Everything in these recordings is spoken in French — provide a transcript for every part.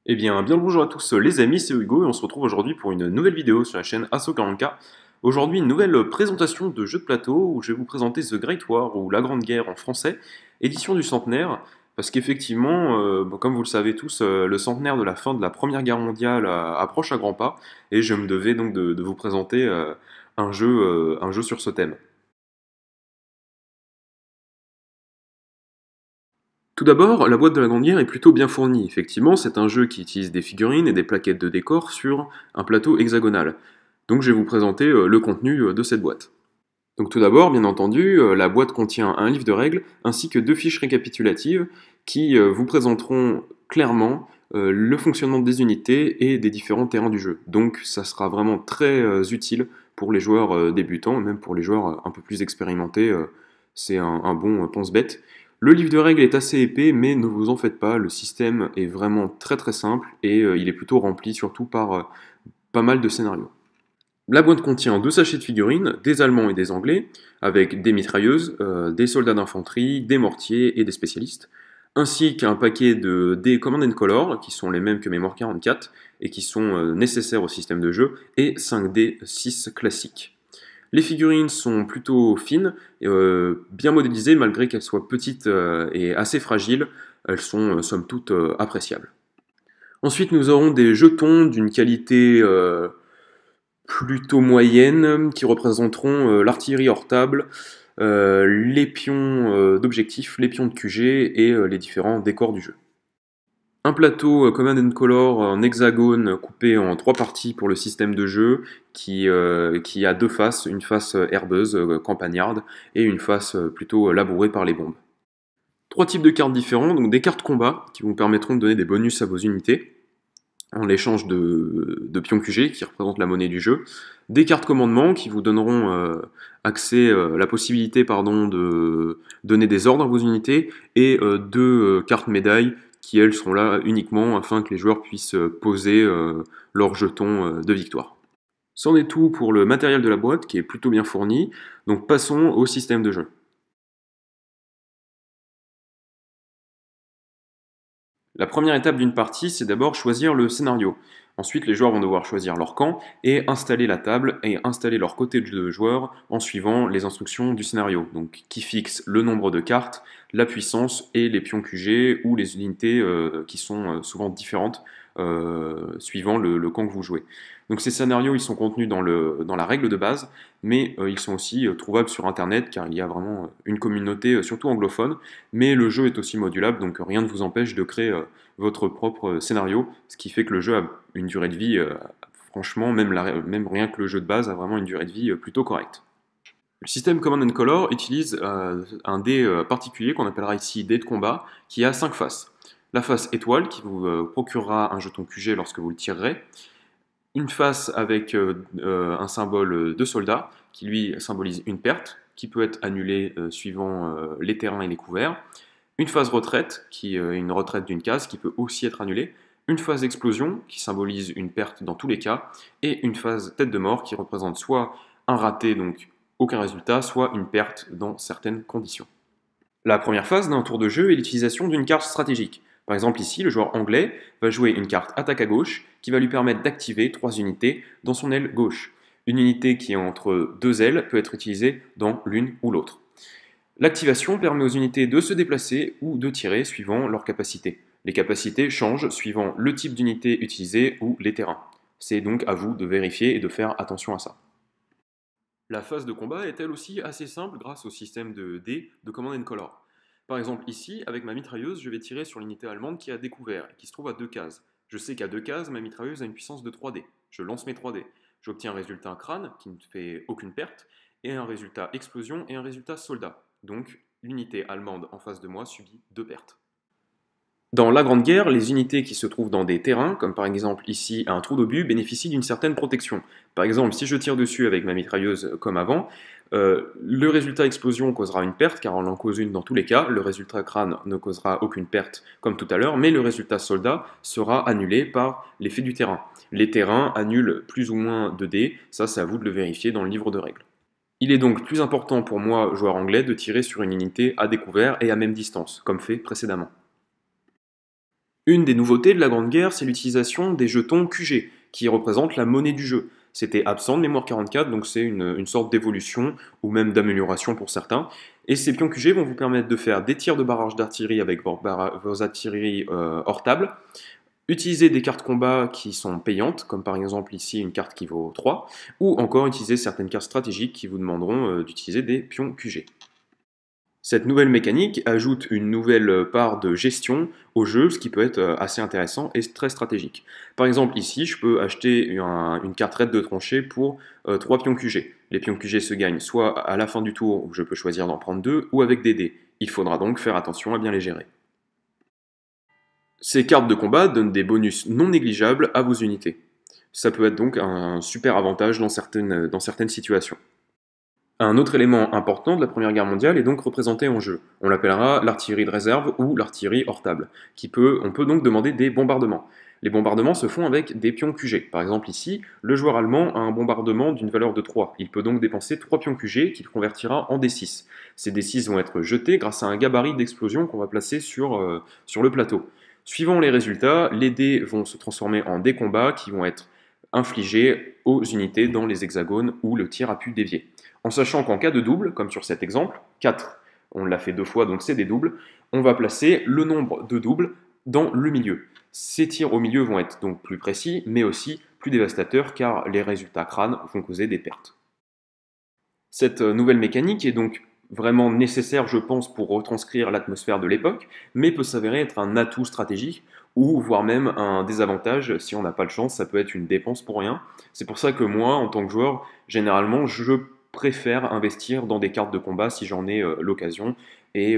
Eh bien le bonjour à tous les amis, c'est Hugo et on se retrouve aujourd'hui pour une nouvelle vidéo sur la chaîne Asso40K. Aujourd'hui une nouvelle présentation de jeux de plateau où je vais vous présenter The Great War ou La Grande Guerre en français, édition du centenaire, parce qu'effectivement, comme vous le savez tous, le centenaire de la fin de la Première Guerre mondiale approche à grands pas et je me devais donc de vous présenter un jeu sur ce thème. Tout d'abord, la boîte de la Grande Guerre est plutôt bien fournie. Effectivement, c'est un jeu qui utilise des figurines et des plaquettes de décor sur un plateau hexagonal. Donc je vais vous présenter le contenu de cette boîte. Donc tout d'abord, bien entendu, la boîte contient un livre de règles ainsi que deux fiches récapitulatives qui vous présenteront clairement le fonctionnement des unités et des différents terrains du jeu. Donc ça sera vraiment très utile pour les joueurs débutants, même pour les joueurs un peu plus expérimentés, c'est un bon pense-bête. Le livre de règles est assez épais, mais ne vous en faites pas, le système est vraiment très très simple et il est plutôt rempli surtout par pas mal de scénarios. La boîte contient deux sachets de figurines, des Allemands et des Anglais, avec des mitrailleuses, des soldats d'infanterie, des mortiers et des spécialistes, ainsi qu'un paquet de dés Command and Color, qui sont les mêmes que Mémoire 44, et qui sont nécessaires au système de jeu, et 5 dés 6 classiques. Les figurines sont plutôt fines, bien modélisées malgré qu'elles soient petites et assez fragiles, elles sont somme toute appréciables. Ensuite nous aurons des jetons d'une qualité plutôt moyennes qui représenteront l'artillerie hors table, les pions d'objectifs, les pions de QG et les différents décors du jeu. Un plateau Command and Color en hexagone coupé en trois parties pour le système de jeu qui a deux faces, une face herbeuse, campagnarde, et une face plutôt labourée par les bombes. Trois types de cartes différents, donc des cartes combat qui vous permettront de donner des bonus à vos unités, en l'échange de pions QG qui représentent la monnaie du jeu, des cartes commandement qui vous donneront la possibilité de donner des ordres à vos unités, et deux cartes médailles qui elles seront là uniquement afin que les joueurs puissent poser leurs jetons de victoire. C'en est tout pour le matériel de la boîte qui est plutôt bien fourni, donc passons au système de jeu. La première étape d'une partie, c'est d'abord choisir le scénario. Ensuite, les joueurs vont devoir choisir leur camp et installer la table et installer leur côté de joueur en suivant les instructions du scénario, donc qui fixe le nombre de cartes, la puissance et les pions QG ou les unités qui sont souvent différentes suivant le camp que vous jouez. Donc ces scénarios, ils sont contenus dans la règle de base, mais ils sont aussi trouvables sur internet car il y a vraiment une communauté surtout anglophone, mais le jeu est aussi modulable, donc rien ne vous empêche de créer votre propre scénario, ce qui fait que le jeu a une durée de vie, franchement, même rien que le jeu de base a vraiment une durée de vie plutôt correcte. Le système Command and Color utilise un dé particulier qu'on appellera ici dé de combat, qui a 5 faces. La face étoile qui vous procurera un jeton QG lorsque vous le tirerez, une face avec un symbole de soldat qui lui symbolise une perte qui peut être annulée suivant les terrains et les couverts, une phase retraite qui est une retraite d'une case qui peut aussi être annulée, une phase d'explosion qui symbolise une perte dans tous les cas, et une phase tête de mort qui représente soit un raté, donc aucun résultat, soit une perte dans certaines conditions. La première phase d'un tour de jeu est l'utilisation d'une carte stratégique. Par exemple ici, le joueur anglais va jouer une carte attaque à gauche qui va lui permettre d'activer 3 unités dans son aile gauche. Une unité qui est entre deux ailes peut être utilisée dans l'une ou l'autre. L'activation permet aux unités de se déplacer ou de tirer suivant leur capacité. Les capacités changent suivant le type d'unité utilisée ou les terrains. C'est donc à vous de vérifier et de faire attention à ça. La phase de combat est elle aussi assez simple grâce au système de dés de Command and Color. Par exemple ici, avec ma mitrailleuse, je vais tirer sur l'unité allemande qui a découvert et qui se trouve à 2 cases. Je sais qu'à 2 cases, ma mitrailleuse a une puissance de 3 dés. Je lance mes 3 dés. J'obtiens un résultat crâne qui ne fait aucune perte, et un résultat explosion et un résultat soldat. Donc l'unité allemande en face de moi subit 2 pertes. Dans la Grande Guerre, les unités qui se trouvent dans des terrains, comme par exemple ici un trou d'obus, bénéficient d'une certaine protection. Par exemple, si je tire dessus avec ma mitrailleuse comme avant, le résultat explosion causera une perte, car on en cause une dans tous les cas, le résultat crâne ne causera aucune perte comme tout à l'heure, mais le résultat soldat sera annulé par l'effet du terrain. Les terrains annulent plus ou moins de dés, ça c'est à vous de le vérifier dans le livre de règles. Il est donc plus important pour moi, joueur anglais, de tirer sur une unité à découvert et à même distance, comme fait précédemment. Une des nouveautés de la Grande Guerre, c'est l'utilisation des jetons QG, qui représentent la monnaie du jeu. C'était absent de Mémoire 44, donc c'est une sorte d'évolution, ou même d'amélioration pour certains. Et ces pions QG vont vous permettre de faire des tirs de barrage d'artillerie avec vos artilleries hors table, utiliser des cartes combat qui sont payantes, comme par exemple ici une carte qui vaut 3, ou encore utiliser certaines cartes stratégiques qui vous demanderont d'utiliser des pions QG. Cette nouvelle mécanique ajoute une nouvelle part de gestion au jeu, ce qui peut être assez intéressant et très stratégique. Par exemple, ici, je peux acheter une carte raid de tranchée pour 3 pions QG. Les pions QG se gagnent soit à la fin du tour, où je peux choisir d'en prendre 2, ou avec des dés. Il faudra donc faire attention à bien les gérer. Ces cartes de combat donnent des bonus non négligeables à vos unités. Ça peut être donc un super avantage dans certaines situations. Un autre élément important de la Première Guerre mondiale est donc représenté en jeu. On l'appellera l'artillerie de réserve ou l'artillerie hors table. On peut donc demander des bombardements. Les bombardements se font avec des pions QG. Par exemple ici, le joueur allemand a un bombardement d'une valeur de 3. Il peut donc dépenser 3 pions QG qu'il convertira en D6. Ces D6 vont être jetés grâce à un gabarit d'explosion qu'on va placer sur le plateau. Suivant les résultats, les dés vont se transformer en dés combats qui vont être infligés aux unités dans les hexagones où le tir a pu dévier. En sachant qu'en cas de double, comme sur cet exemple, 4, on l'a fait 2 fois, donc c'est des doubles, on va placer le nombre de doubles dans le milieu. Ces tirs au milieu vont être donc plus précis, mais aussi plus dévastateurs, car les résultats crânes vont causer des pertes. Cette nouvelle mécanique est donc vraiment nécessaire, je pense, pour retranscrire l'atmosphère de l'époque, mais peut s'avérer être un atout stratégique, ou voire même un désavantage, si on n'a pas de chance, ça peut être une dépense pour rien. C'est pour ça que moi, en tant que joueur, généralement, je préfère investir dans des cartes de combat si j'en ai l'occasion et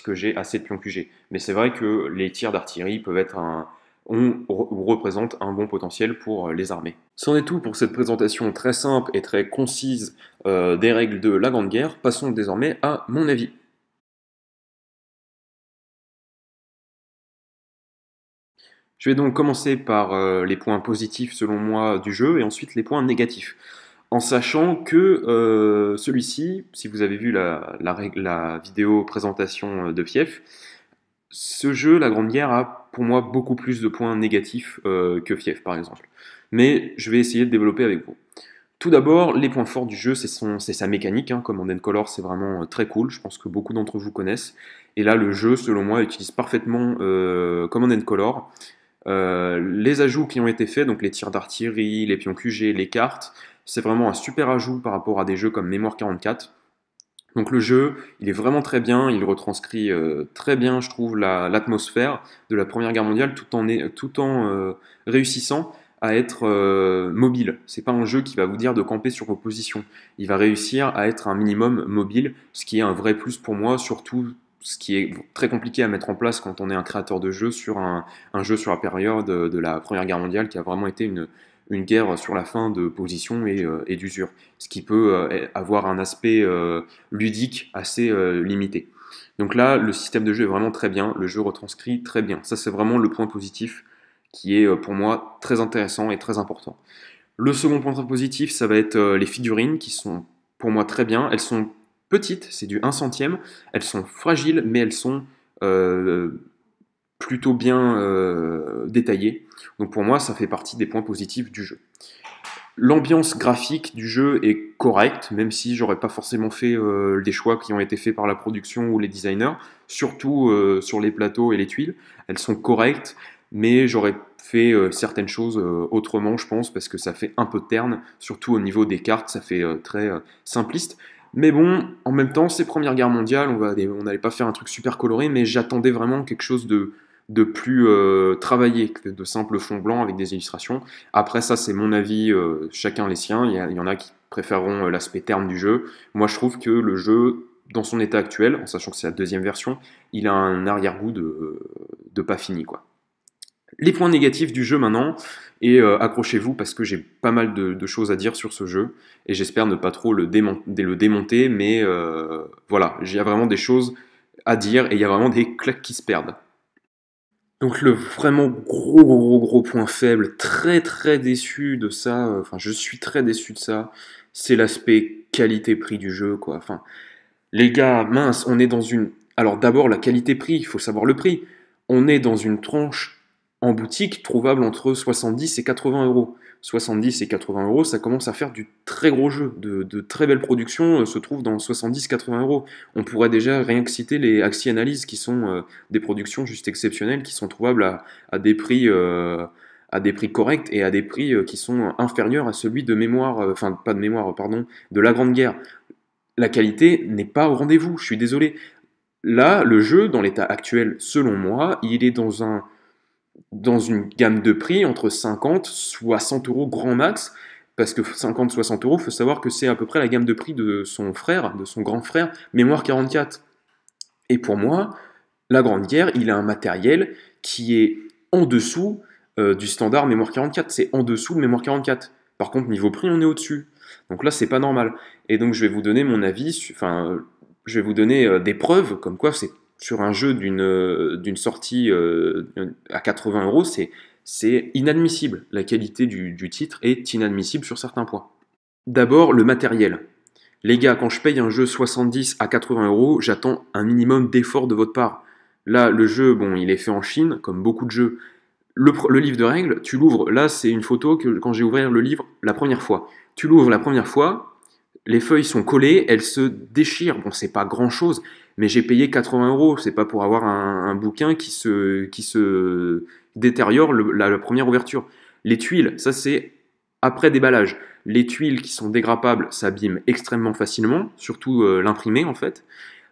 que j'ai assez de pions QG. Mais c'est vrai que les tirs d'artillerie peuvent être représentent un bon potentiel pour les armées. C'en est tout pour cette présentation très simple et très concise des règles de la Grande Guerre. Passons désormais à mon avis. Je vais donc commencer par les points positifs selon moi du jeu et ensuite les points négatifs. En sachant que celui-ci, si vous avez vu la vidéo présentation de Fief, ce jeu, la Grande Guerre, a pour moi beaucoup plus de points négatifs que Fief par exemple. Mais je vais essayer de développer avec vous. Tout d'abord, les points forts du jeu, c'est sa mécanique. Hein. Command & Color, c'est vraiment très cool. Je pense que beaucoup d'entre vous connaissent. Et là, le jeu, selon moi, utilise parfaitement Command & Color. Les ajouts qui ont été faits, donc les tirs d'artillerie, les pions QG, les cartes, c'est vraiment un super ajout par rapport à des jeux comme Mémoire 44. Donc le jeu, il est vraiment très bien, il retranscrit très bien, je trouve, l'atmosphère de la Première Guerre mondiale tout en réussissant à être mobile. C'est pas un jeu qui va vous dire de camper sur vos positions. Il va réussir à être un minimum mobile, ce qui est un vrai plus pour moi, surtout ce qui est très compliqué à mettre en place quand on est un créateur de jeu sur un jeu sur la période de la Première Guerre mondiale qui a vraiment été une guerre sur la fin de position et d'usure, ce qui peut avoir un aspect ludique assez limité. Donc là, le système de jeu est vraiment très bien, le jeu retranscrit très bien. Ça, c'est vraiment le point positif qui est pour moi très intéressant et très important. Le second point positif, ça va être les figurines qui sont pour moi très bien. Elles sont petites, c'est du 1 centième, elles sont fragiles, mais elles sont plutôt bien détaillées. Donc pour moi, ça fait partie des points positifs du jeu. L'ambiance graphique du jeu est correcte, même si j'aurais pas forcément fait des choix qui ont été faits par la production ou les designers, surtout sur les plateaux et les tuiles. Elles sont correctes, mais j'aurais fait certaines choses autrement, je pense, parce que ça fait un peu terne, surtout au niveau des cartes, ça fait très simpliste. Mais bon, en même temps, c'est Première Guerre mondiale, on n'allait pas faire un truc super coloré, mais j'attendais vraiment quelque chose de plus travaillé que de simples fonds blancs avec des illustrations. Après ça, c'est mon avis, chacun les siens. Il y en a qui préféreront l'aspect terne du jeu. Moi, je trouve que le jeu, dans son état actuel, en sachant que c'est la deuxième version, il a un arrière-goût de pas fini, quoi. Les points négatifs du jeu maintenant, et accrochez-vous parce que j'ai pas mal de choses à dire sur ce jeu, et j'espère ne pas trop le démonter, mais voilà, il y a vraiment des choses à dire, et il y a vraiment des claques qui se perdent. Donc le vraiment gros point faible, très déçu de ça, enfin je suis très déçu de ça, c'est l'aspect qualité-prix du jeu, quoi. Enfin, les gars, mince, on est dans une... Alors d'abord la qualité-prix, il faut savoir le prix. On est dans une tranche en boutique, trouvable entre 70 et 80 euros. 70 et 80 euros, ça commence à faire du très gros jeu. De très belles productions se trouvent dans 70-80 euros. On pourrait déjà rien que citer les Axie Analyse, qui sont des productions juste exceptionnelles, qui sont trouvables à à des prix corrects et à des prix qui sont inférieurs à celui de mémoire, enfin pas de mémoire, pardon, de la Grande Guerre. La qualité n'est pas au rendez-vous, je suis désolé. Là, le jeu, dans l'état actuel, selon moi, il est dans une gamme de prix entre 50 60 euros grand max, parce que 50-60 euros, il faut savoir que c'est à peu près la gamme de prix de son frère, de son grand frère, Mémoire 44. Et pour moi, la Grande Guerre, il a un matériel qui est en dessous du standard Mémoire 44. C'est en dessous de Mémoire 44. Par contre, niveau prix, on est au-dessus. Donc là, c'est pas normal. Et donc, je vais vous donner mon avis, enfin, je vais vous donner des preuves, comme quoi c'est sur un jeu d'une sortie à 80 euros, c'est inadmissible. La qualité du titre est inadmissible sur certains points. D'abord, le matériel. Les gars, quand je paye un jeu 70 à 80 euros, j'attends un minimum d'effort de votre part. Là, le jeu, bon, il est fait en Chine, comme beaucoup de jeux. Le livre de règles, tu l'ouvres. Là, c'est une photo que quand j'ai ouvert le livre la première fois. Tu l'ouvres la première fois, les feuilles sont collées, elles se déchirent. Bon, c'est pas grand chose, mais j'ai payé 80 euros. C'est pas pour avoir un bouquin qui se détériore la première ouverture. Les tuiles, ça c'est après déballage. Les tuiles qui sont dégrappables s'abîment extrêmement facilement, surtout l'imprimé en fait.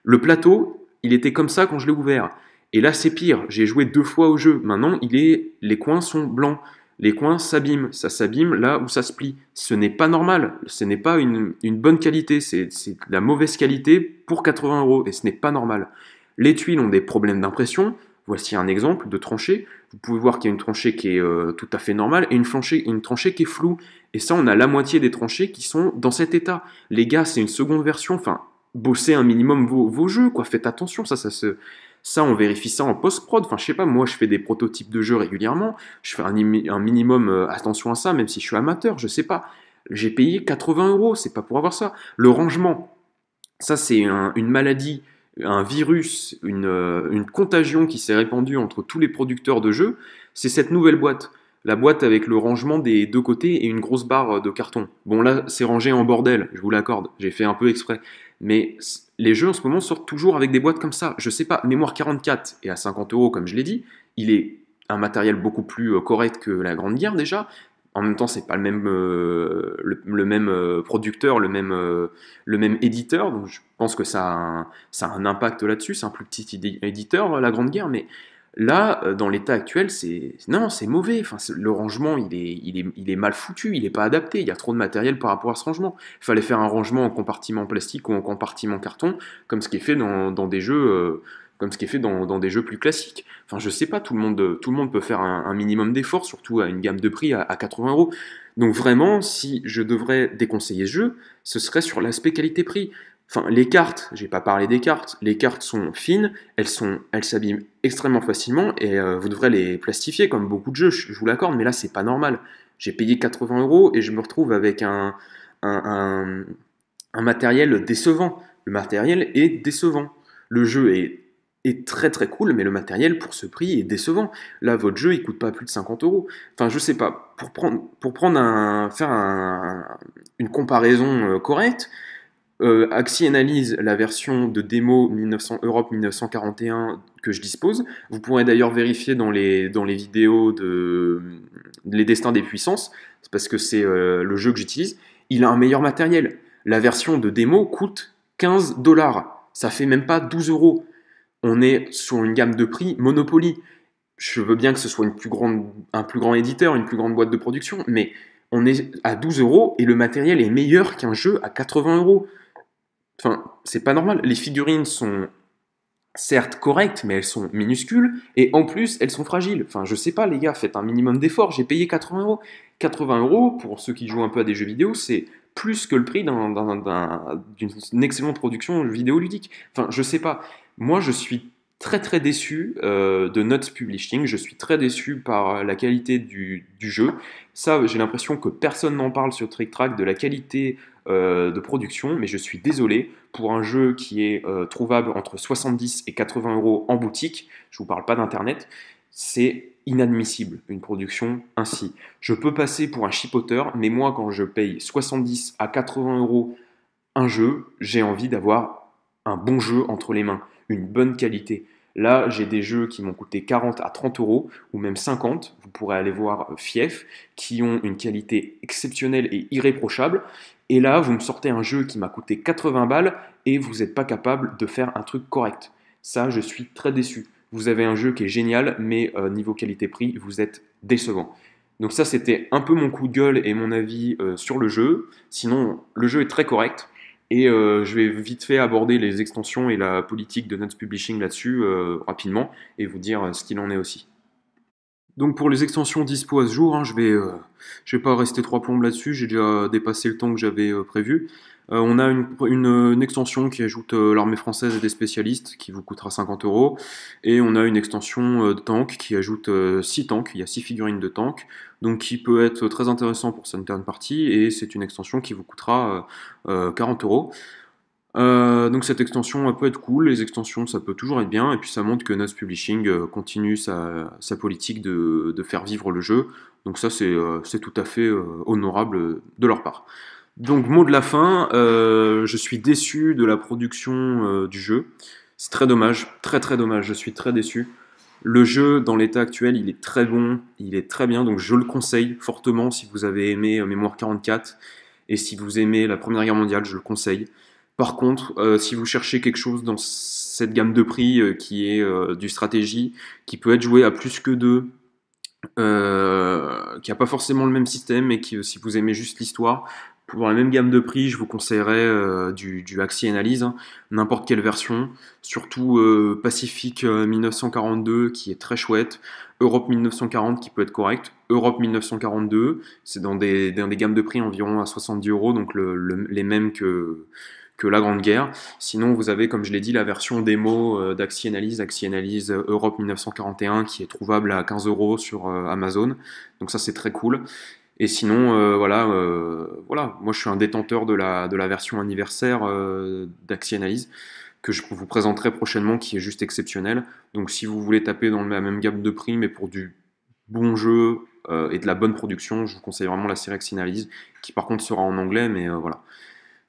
Le plateau, il était comme ça quand je l'ai ouvert. Et là, c'est pire. J'ai joué 2 fois au jeu. Maintenant, les coins sont blancs. Les coins s'abîment. Ça s'abîme là où ça se plie. Ce n'est pas normal. Ce n'est pas une bonne qualité. C'est de la mauvaise qualité pour 80 euros. Et ce n'est pas normal. Les tuiles ont des problèmes d'impression. Voici un exemple de tranchée. Vous pouvez voir qu'il y a une tranchée qui est tout à fait normale et une tranchée qui est floue. Et ça, on a la moitié des tranchées qui sont dans cet état. Les gars, c'est une seconde version. Enfin, bossez un minimum vos jeux, quoi. Faites attention, ça, on vérifie ça en post-prod. Enfin, je sais pas, moi, je fais des prototypes de jeux régulièrement. Je fais un minimum attention à ça, même si je suis amateur, je sais pas. J'ai payé 80 euros, c'est pas pour avoir ça. Le rangement, ça, c'est une maladie, un virus, une contagion qui s'est répandue entre tous les producteurs de jeux. C'est cette nouvelle boîte. La boîte avec le rangement des 2 côtés et une grosse barre de carton. Bon, là, c'est rangé en bordel, je vous l'accorde. J'ai fait un peu exprès. Mais les jeux en ce moment sortent toujours avec des boîtes comme ça. Je sais pas, Mémoire 44 et à 50 euros, comme je l'ai dit, il est un matériel beaucoup plus correct que la Grande Guerre déjà. En même temps, c'est pas le même, le même producteur, le même éditeur, donc je pense que ça a un impact là-dessus. C'est un plus petit éditeur, la Grande Guerre, mais là, dans l'état actuel, non, c'est mauvais. Enfin, le rangement, il est mal foutu, il n'est pas adapté. Il y a trop de matériel par rapport à ce rangement. Il fallait faire un rangement en compartiment plastique ou en compartiment carton, comme ce qui est fait dans des jeux, comme ce qui est fait dans des jeux plus classiques. Enfin, je sais pas, tout le monde peut faire un minimum d'effort, surtout à une gamme de prix à 80 euros. Donc vraiment, si je devrais déconseiller ce jeu, ce serait sur l'aspect qualité-prix. Enfin, les cartes, j'ai pas parlé des cartes. Les cartes sont fines, elles s'abîment extrêmement facilement et vous devrez les plastifier comme beaucoup de jeux. Je vous l'accorde, mais là c'est pas normal. J'ai payé 80 euros et je me retrouve avec un, un matériel décevant. Le matériel est décevant. Le jeu est très très cool, mais le matériel pour ce prix est décevant. Là, votre jeu il coûte pas plus de 50 euros. Enfin, je sais pas. Faire une comparaison correcte. Axie Analyse, la version de démo 1900, Europe 1941 que je dispose. Vous pourrez d'ailleurs vérifier dans les vidéos les destins des puissances, c'est parce que c'est le jeu que j'utilise. Il a un meilleur matériel. La version de démo coûte 15 dollars. Ça fait même pas 12 euros. On est sur une gamme de prix Monopoly. Je veux bien que ce soit un plus grand éditeur, une plus grande boîte de production, mais on est à 12 euros et le matériel est meilleur qu'un jeu à 80 euros. Enfin, c'est pas normal. Les figurines sont certes correctes, mais elles sont minuscules, et en plus, elles sont fragiles. Enfin, je sais pas, les gars, faites un minimum d'effort. J'ai payé 80 euros. 80 euros, pour ceux qui jouent un peu à des jeux vidéo, c'est plus que le prix d'une excellente production vidéoludique. Enfin, je sais pas. Moi, je suis très très déçu de Nuts Publishing. Je suis très déçu par la qualité du jeu. Ça, j'ai l'impression que personne n'en parle sur Trick Track de la qualité de production, mais je suis désolé pour un jeu qui est trouvable entre 70 et 80 euros en boutique. Je vous parle pas d'internet. C'est inadmissible, une production ainsi. Je peux passer pour un chipoteur, mais moi, quand je paye 70 à 80 euros un jeu, j'ai envie d'avoir un bon jeu entre les mains, une bonne qualité. Là, j'ai des jeux qui m'ont coûté 40 à 30 euros, ou même 50, vous pourrez aller voir Fief, qui ont une qualité exceptionnelle et irréprochable. Et là, vous me sortez un jeu qui m'a coûté 80 balles, et vous n'êtes pas capable de faire un truc correct. Ça, je suis très déçu. Vous avez un jeu qui est génial, mais niveau qualité-prix, vous êtes décevant. Donc ça, c'était un peu mon coup de gueule et mon avis sur le jeu. Sinon, le jeu est très correct. Et je vais vite fait aborder les extensions et la politique de Nuts Publishing là-dessus rapidement et vous dire ce qu'il en est aussi. Donc pour les extensions dispo à ce jour, hein, je vais pas rester trois plombes là-dessus, j'ai déjà dépassé le temps que j'avais prévu. On a une extension qui ajoute l'armée française et des spécialistes qui vous coûtera 50 euros. Et on a une extension de tank qui ajoute 6 tanks, il y a 6 figurines de tank, donc qui peut être très intéressant pour certaines parties. Et c'est une extension qui vous coûtera 40 euros. Donc cette extension peut être cool, les extensions ça peut toujours être bien, et puis ça montre que Nuts Publishing continue sa politique de faire vivre le jeu, donc ça c'est tout à fait honorable de leur part. Donc mot de la fin, je suis déçu de la production du jeu, c'est très dommage, très très dommage, je suis très déçu. Le jeu dans l'état actuel il est très bon, il est très bien, donc je le conseille fortement si vous avez aimé Mémoire 44, et si vous aimez la Première Guerre mondiale, je le conseille. Par contre, si vous cherchez quelque chose dans cette gamme de prix qui est du stratégie, qui peut être joué à plus que deux, qui n'a pas forcément le même système, mais qui, si vous aimez juste l'histoire, pour la même gamme de prix, je vous conseillerais du Axie Analyse, hein, n'importe quelle version, surtout Pacifique 1942 qui est très chouette, Europe 1940 qui peut être correct, Europe 1942, c'est dans des gammes de prix environ à 70 euros, donc les mêmes que la Grande Guerre. Sinon, vous avez, comme je l'ai dit, la version démo d'Axie Analyse Europe 1941, qui est trouvable à 15 euros sur Amazon. Donc ça, c'est très cool. Et sinon, voilà, moi je suis un détenteur de la version anniversaire d'Axie Analyse, que je vous présenterai prochainement, qui est juste exceptionnelle. Donc si vous voulez taper dans la même gamme de prix, mais pour du bon jeu et de la bonne production, je vous conseille vraiment la série Axie Analyse, qui par contre sera en anglais, mais voilà.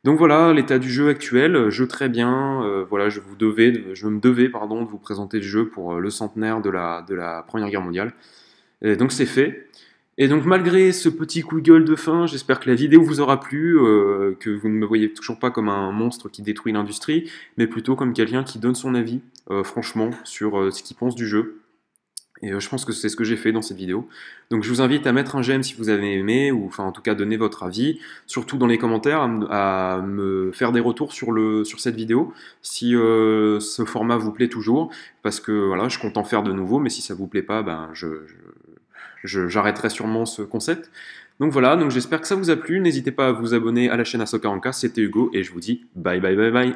Donc voilà l'état du jeu actuel, jeu très bien, voilà, je me devais pardon, de vous présenter le jeu pour le centenaire de la Première Guerre mondiale. Et donc c'est fait. Et donc malgré ce petit coup de gueule de fin, j'espère que la vidéo vous aura plu, que vous ne me voyez toujours pas comme un monstre qui détruit l'industrie, mais plutôt comme quelqu'un qui donne son avis, franchement, sur ce qu'il pense du jeu. Et je pense que c'est ce que j'ai fait dans cette vidéo. Donc je vous invite à mettre un j'aime si vous avez aimé, ou enfin en tout cas donner votre avis, surtout dans les commentaires, à me faire des retours sur cette vidéo, si ce format vous plaît toujours, parce que voilà, je compte en faire de nouveau, mais si ça vous plaît pas, ben j'arrêterai sûrement ce concept. Donc voilà, donc j'espère que ça vous a plu, n'hésitez pas à vous abonner à la chaîne Asso40K, c'était Hugo, et je vous dis bye bye bye bye.